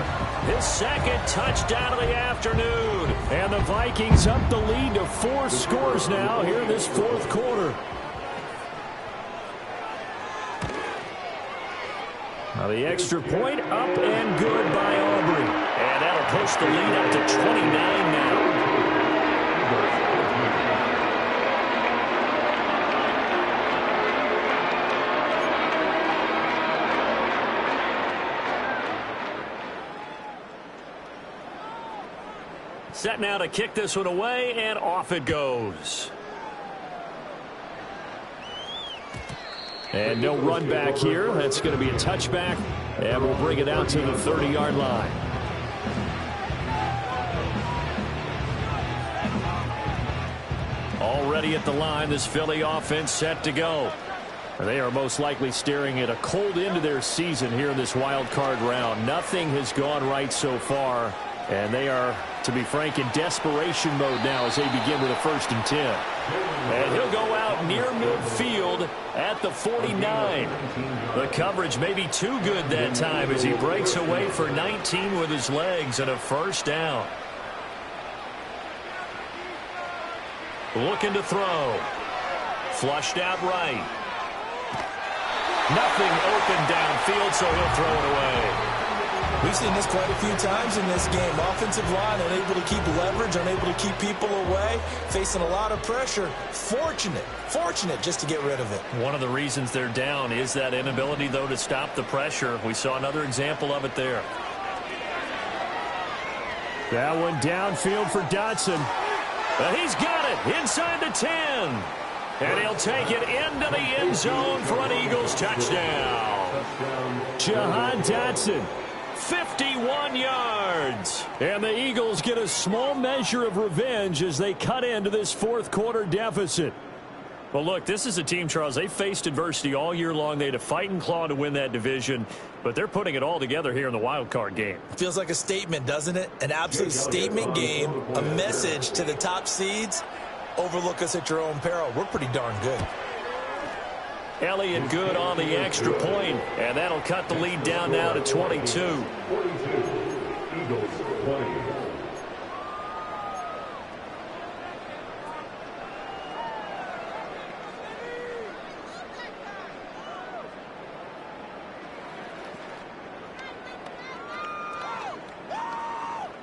His second touchdown of the afternoon. And the Vikings up the lead to 4 scores now here in this fourth quarter. Now the extra point up and good by Aubrey. And that'll push the lead up to 29 now. Set now to kick this one away, and off it goes. And no run back here. That's going to be a touchback, and we'll bring it out to the 30-yard line. Already at the line, this Philly offense set to go. They are most likely staring at a cold end to their season here in this wild card round. Nothing has gone right so far, and they are, to be frank, in desperation mode now as they begin with a 1st and 10. And he'll go out near midfield at the 49. The coverage may be too good that time as he breaks away for 19 with his legs and a 1st down. Looking to throw. Flushed out right. Nothing open downfield, so he'll throw it away. We've seen this quite a few times in this game. Offensive line unable to keep leverage, unable to keep people away, facing a lot of pressure. Fortunate just to get rid of it. One of the reasons they're down is that inability, though, to stop the pressure. We saw another example of it there. That one downfield for Dotson. He's got it inside the 10. And he'll take it into the end zone for an Eagles touchdown. Jahan Dotson. 51 yards. And the Eagles get a small measure of revenge as they cut into this fourth quarter deficit. Well, look, this is a team, Charles, they faced adversity all year long. They had to fight and claw to win that division, but they're putting it all together here in the wild card game. Feels like a statement, doesn't it? An absolute statement game, a message to the top seeds. Overlook us at your own peril. We're pretty darn good. Elliott good on the extra point, and that'll cut the lead down now to 22. Eagles 20.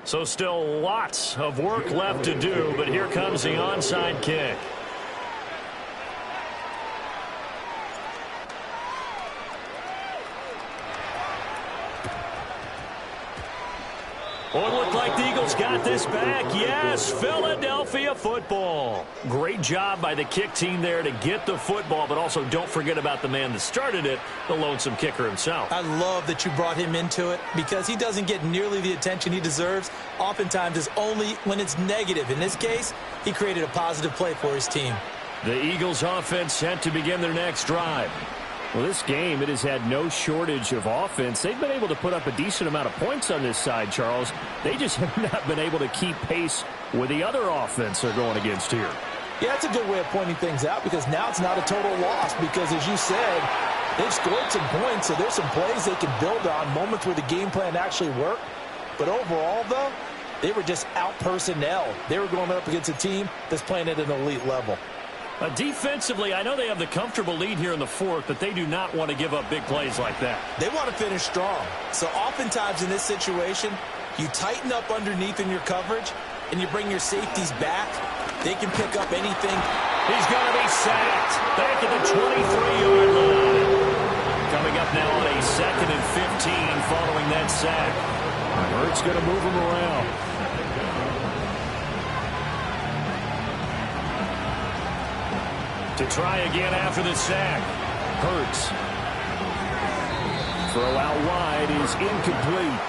So still lots of work left to do, but here comes the onside kick. Well, it looked like the Eagles got this back. Yes, Philadelphia football. Great job by the kick team there to get the football, but also don't forget about the man that started it, the lonesome kicker himself. I love that you brought him into it because he doesn't get nearly the attention he deserves. Oftentimes it's only when it's negative. In this case, he created a positive play for his team. The Eagles offense set to begin their next drive. Well, this game, it has had no shortage of offense. They've been able to put up a decent amount of points on this side, Charles. They just have not been able to keep pace with the other offense they're going against here. Yeah, that's a good way of pointing things out because now it's not a total loss because, as you said, they've scored some points, so there's some plays they can build on, moments where the game plan actually worked. But overall, though, they were just out-personnel. They were going up against a team that's playing at an elite level. Defensively, I know they have the comfortable lead here in the fourth, but they do not want to give up big plays like that. They want to finish strong. So oftentimes in this situation, you tighten up underneath in your coverage, and you bring your safeties back. They can pick up anything. He's going to be sacked back at the 23-yard line. Coming up now on a 2nd and 15 following that sack. Hurts going to move him around. To try again after the sack. Hurts. Throw out wide is incomplete.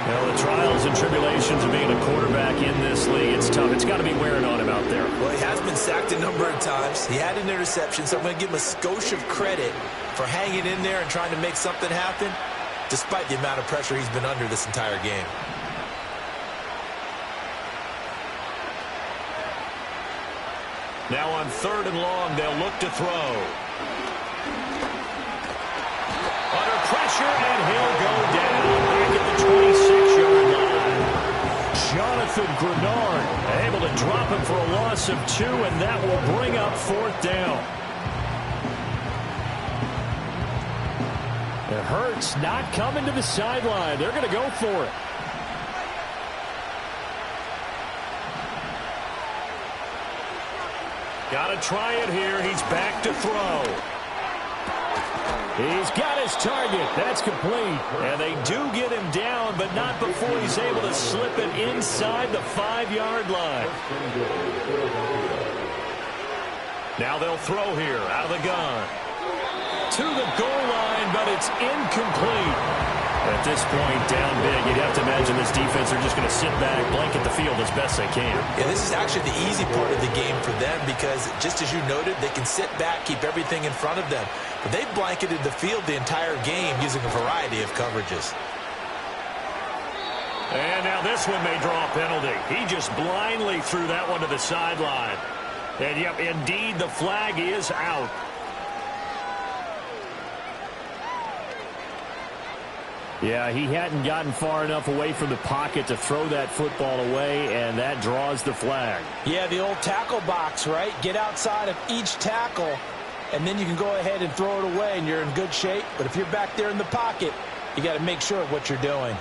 Well, the trials and tribulations of being a quarterback in this league, it's tough. It's got to be wearing on him out there. Well, he has been sacked a number of times. He had an interception, so I'm going to give him a skosh of credit for hanging in there and trying to make something happen, despite the amount of pressure he's been under this entire game. Now on 3rd and long, they'll look to throw. Under pressure, and he'll go down back at the 26-yard line. Jonathan Grenard able to drop him for a loss of 2, and that will bring up 4th down. It hurts not coming to the sideline. They're going to go for it. Got to try it here. He's back to throw. He's got his target. That's complete. And they do get him down, but not before he's able to slip it inside the 5-yard line. Now they'll throw here out of the gun. To the goal line, but it's incomplete. At this point, down big, you'd have to imagine this defense are just going to sit back, blanket the field as best they can. Yeah, this is actually the easy part of the game for them because, just as you noted, they can sit back, keep everything in front of them. But they've blanketed the field the entire game using a variety of coverages. And now this one may draw a penalty. He just blindly threw that one to the sideline. And, yep, indeed, the flag is out. Yeah, he hadn't gotten far enough away from the pocket to throw that football away, and that draws the flag. Yeah, the old tackle box, right? Get outside of each tackle, and then you can go ahead and throw it away, and you're in good shape. But if you're back there in the pocket, you got to make sure of what you're doing.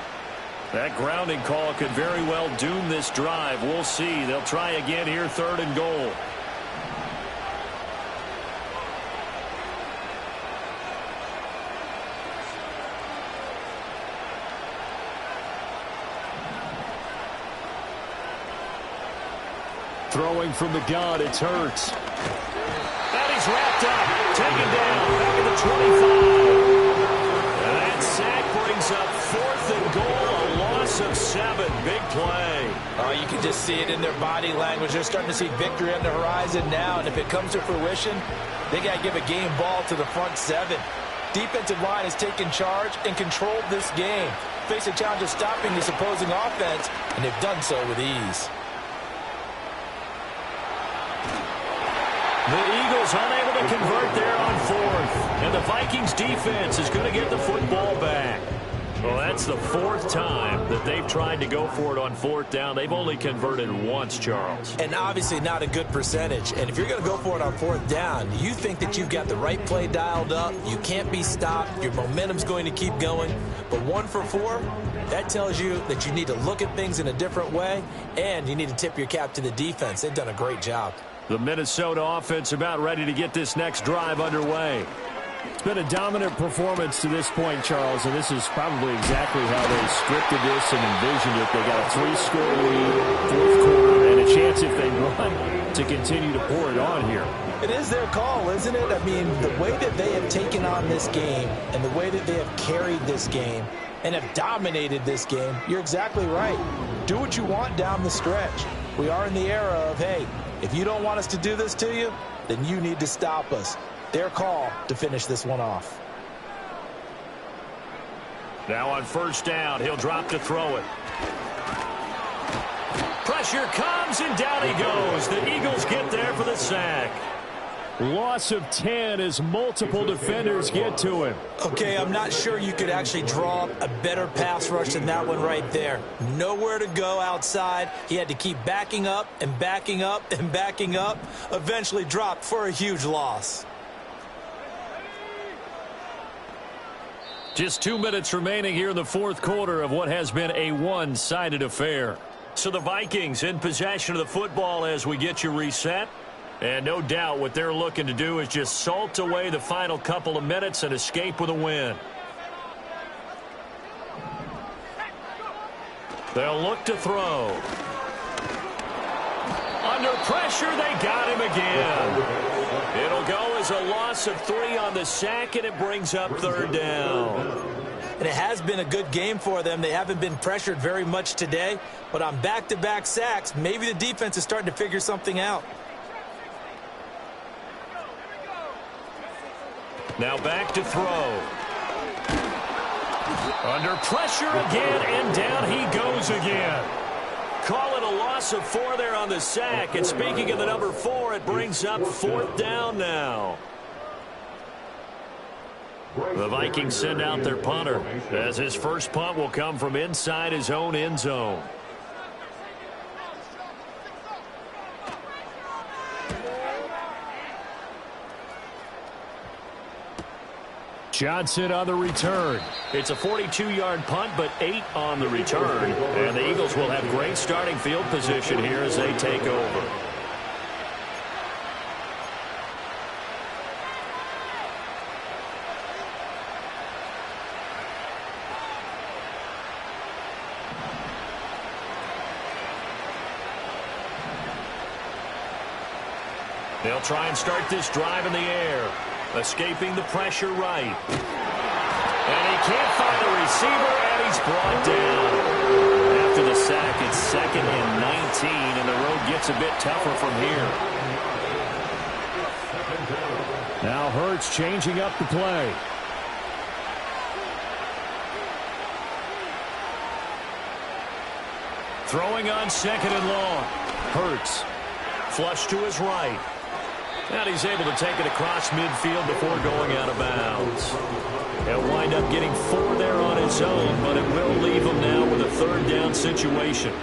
That grounding call could very well doom this drive. We'll see. They'll try again here, 3rd and goal. Throwing from the gun, it's Hurts. And he's wrapped up, taken down, back at the 25. And that sack brings up 4th and goal, a loss of 7. Big play. You can just see it in their body language. They're starting to see victory on the horizon now, and if it comes to fruition, they got to give a game ball to the front 7. Defensive line has taken charge and controlled this game. Face a challenge of stopping this opposing offense, and they've done so with ease. The Eagles unable to convert there on 4th. And the Vikings defense is going to get the football back. Well, that's the 4th time that they've tried to go for it on 4th down. They've only converted once, Charles. And obviously not a good percentage. And if you're going to go for it on 4th down, you think that you've got the right play dialed up. You can't be stopped. Your momentum's going to keep going. But 1 for 4, that tells you that you need to look at things in a different way, and you need to tip your cap to the defense. They've done a great job. The Minnesota offense about ready to get this next drive underway. It's been a dominant performance to this point, Charles, and this is probably exactly how they scripted this and envisioned it. They got a 3-score lead, 4th quarter, and a chance if they run to continue to pour it on here. It is their call, isn't it? I mean, the way that they have taken on this game and the way that they have carried this game and have dominated this game, you're exactly right. Do what you want down the stretch. We are in the era of, hey, if you don't want us to do this to you, then you need to stop us. Their call to finish this one off. Now on 1st down, he'll drop to throw it. Pressure comes, and down he goes. The Eagles get there for the sack. Loss of 10 as multiple defenders get to him. Okay, I'm not sure you could actually draw up a better pass rush than that one right there. Nowhere to go outside. He had to keep backing up and backing up and backing up. Eventually dropped for a huge loss. Just 2 minutes remaining here in the fourth quarter of what has been a one-sided affair. So the Vikings in possession of the football as we get you reset. And no doubt what they're looking to do is just salt away the final couple of minutes and escape with a win. They'll look to throw. Under pressure, they got him again. It'll go as a loss of 3 on the sack, and it brings up third down. And it has been a good game for them. They haven't been pressured very much today, but on back-to-back sacks, maybe the defense is starting to figure something out. Now back to throw. Under pressure again, and down he goes again. Call it a loss of 4 there on the sack. And speaking of the number 4, it brings up fourth down now. The Vikings send out their punter as his first punt will come from inside his own end zone. Johnson on the return. It's a 42-yard punt, but 8 on the return. And the Eagles will have great starting field position here as they take over. They'll try and start this drive in the air. Escaping the pressure right. And he can't find a receiver, and he's brought down. After the sack, it's 2nd and 19, and the road gets a bit tougher from here. Now Hurts changing up the play. Throwing on 2nd and long. Hurts. Flush to his right. And he's able to take it across midfield before going out of bounds. He'll wind up getting 4 there on his own, but it will leave him now with a third down situation.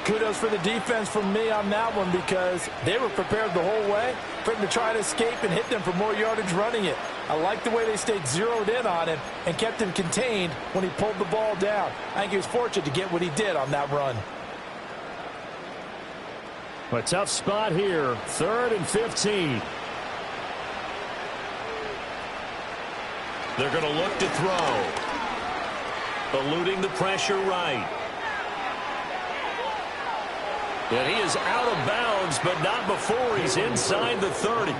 Kudos for the defense from me on that one because they were prepared the whole way for him to try and escape and hit them for more yardage running it. I like the way they stayed zeroed in on him and kept him contained when he pulled the ball down. I think he was fortunate to get what he did on that run. A tough spot here, 3rd and 15. They're going to look to throw. Eluding the pressure right. And he is out of bounds, but not before he's inside the 30.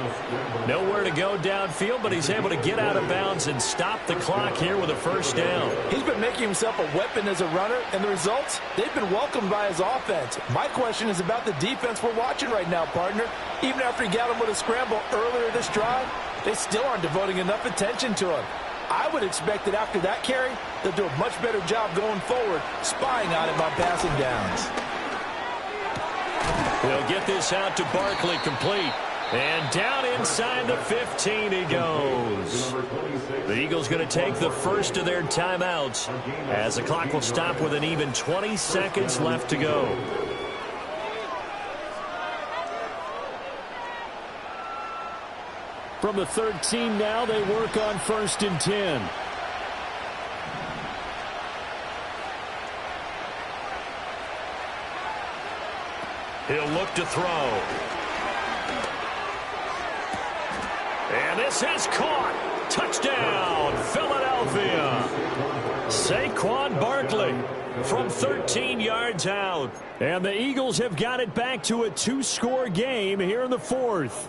Nowhere to go downfield, but he's able to get out of bounds and stop the clock here with a first down. He's been making himself a weapon as a runner, and the results, they've been welcomed by his offense. My question is about the defense we're watching right now, partner. Even after he got him with a scramble earlier this drive, they still aren't devoting enough attention to him. I would expect that after that carry, they'll do a much better job going forward, spying on him on passing downs. They'll get this out to Barkley, complete. And down inside the 15 he goes. The Eagles going to take the first of their timeouts as the clock will stop with an even 20 seconds left to go. From the 13 now, they work on 1st and 10. He'll look to throw. And this is caught. Touchdown, Philadelphia. Saquon Barkley from 13 yards out. And the Eagles have got it back to a 2-score game here in the 4th.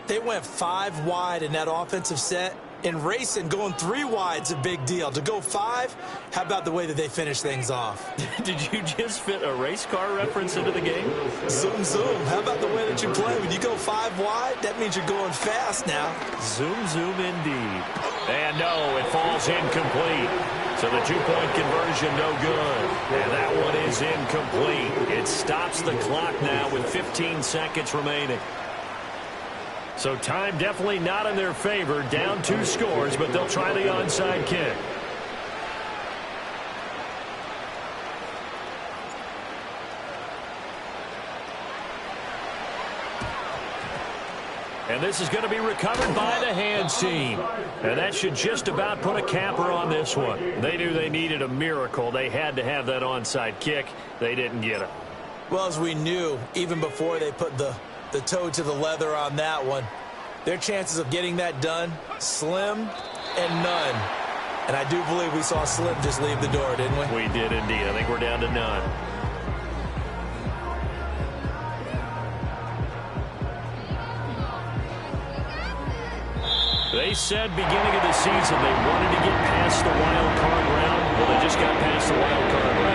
They went 5 wide in that offensive set. And racing, going 3 wide's a big deal. To go 5, how about the way that they finish things off? Did you just fit a race car reference into the game? Zoom, zoom. How about the way that you play? When you go 5 wide, that means you're going fast now. Zoom, zoom indeed. And no, it falls incomplete. So the 2-point conversion no good. And that one is incomplete. It stops the clock now with 15 seconds remaining. So time definitely not in their favor. Down 2 scores, but they'll try the onside kick. And this is going to be recovered by the hands team. And that should just about put a capper on this one. They knew they needed a miracle. They had to have that onside kick. They didn't get it. Well, as we knew, even before they put the toe to the leather on that one, their chances of getting that done, slim and none. And I do believe we saw Slim just leave the door, didn't we? We did indeed. I think we're down to none. They said beginning of the season they wanted to get past the wild card round. Well, they just got past the wild card round.